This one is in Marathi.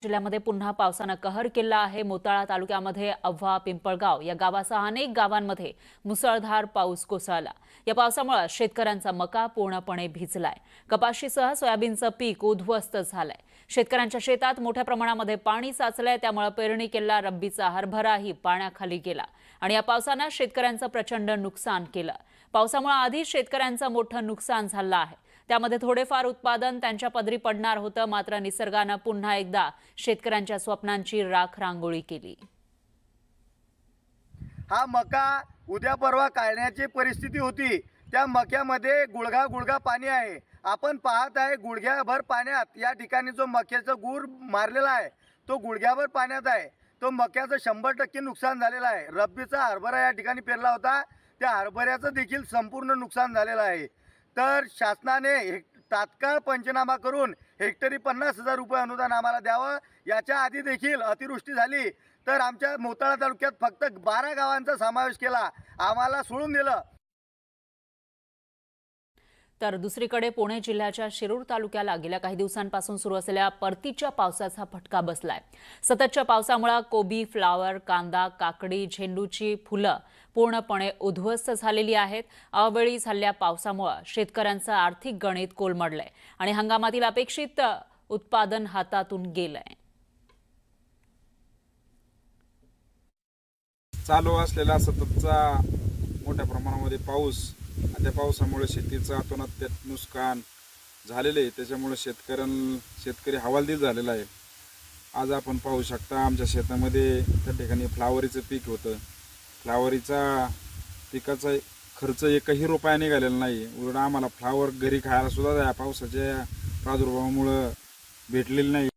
जिल्ह्यामध्ये पुन्हा पावसानं कहर केला आहे। मोताळा तालुक्यामध्ये अव्हा पिंपळगाव या गावासह अनेक गावांमध्ये मुसळधार पाऊस कोसळला। या पावसामुळे शेतकऱ्यांचा मका पूर्णपणे भिजलाय। कपाशीसह सोयाबीनचं पीक उद्ध्वस्त झालंय। शेतकऱ्यांच्या शेतात मोठ्या प्रमाणामध्ये पाणी साचलंय, त्यामुळे पेरणी केलेला रब्बीचा हरभराही पाण्याखाली गेला आणि या पावसानं शेतकऱ्यांचं प्रचंड नुकसान केलं। पावसामुळे आधी शेतकऱ्यांचं मोठं नुकसान झालं आहे, त्यामध्ये थोडेफार उत्पादन त्यांच्या पदरी पडणार होतं, मात्र निसर्गानं पुन्हा एकदा शेतकऱ्यांच्या स्वप्नांची राख रांगोळी केली। हा मका उद्या परवा काढण्याची परिस्थिती होती। त्या मक्यामध्ये गुडघा पाणी आहे। आपण पाहत आहे गुडघ्याभर पाण्यात या ठिकाणी जो मक्याचा गूर मारलेला आहे तो गुडघ्याभर पाण्यात आहे। तो मक्याचं 100% नुकसान झालेलं आहे। रब्बीचा हरभरा या ठिकाणी पेरला होता, त्या हरभऱ्याचं देखील संपूर्ण नुकसान झालेलं आहे। तर शासनाने तात्काळ पंचनामा करून हेक्टरी 50,000 रुपये अनुदान आम्हाला द्यावं। याच्या आधी देखील अतिवृष्टी झाली तर आमच्या मोताळा तालुक्यात फक्त 12 गावांचा समावेश केला, आम्हाला सोडून दिलं। तर दुसरीकडे पुणे जिल्ह्याच्या शिरूर तालुक्याला गेल्या काही दिवसांपासून सुरू असलेल्या परतीच्या पावसाचा फटका बसलाय। सततच्या पावसामुळे कोबी, फ्लावर, कांदा, काकडी, झेंडूची फुलं पूर्णपणे उद्ध्वस्त झालेली आहेत। अवेळी झालेल्या पावसामुळे शेतकऱ्यांचं आर्थिक गणित कोलमडलंय आणि हंगामातील अपेक्षित उत्पादन हातातून गेलंय। चालू असलेला सततचा मोठ्या प्रमाणामध्ये पाऊस आणि त्या पावसामुळे शेतीचं अतोनात नुकसान झालेले आहे। त्याच्यामुळे शेतकरी हवालदिल झालेला आहे। आज आपण पाहू शकता आमच्या शेतामध्ये त्या ठिकाणी फ्लावरीचं पीक होतं। फ्लावरीचा पिकाचा खर्च एकही रुपया निघालेला नाही। उलट आम्हाला फ्लावर घरी खायला सुद्धा या पावसाच्या प्रादुर्भावामुळे भेटलेली नाही।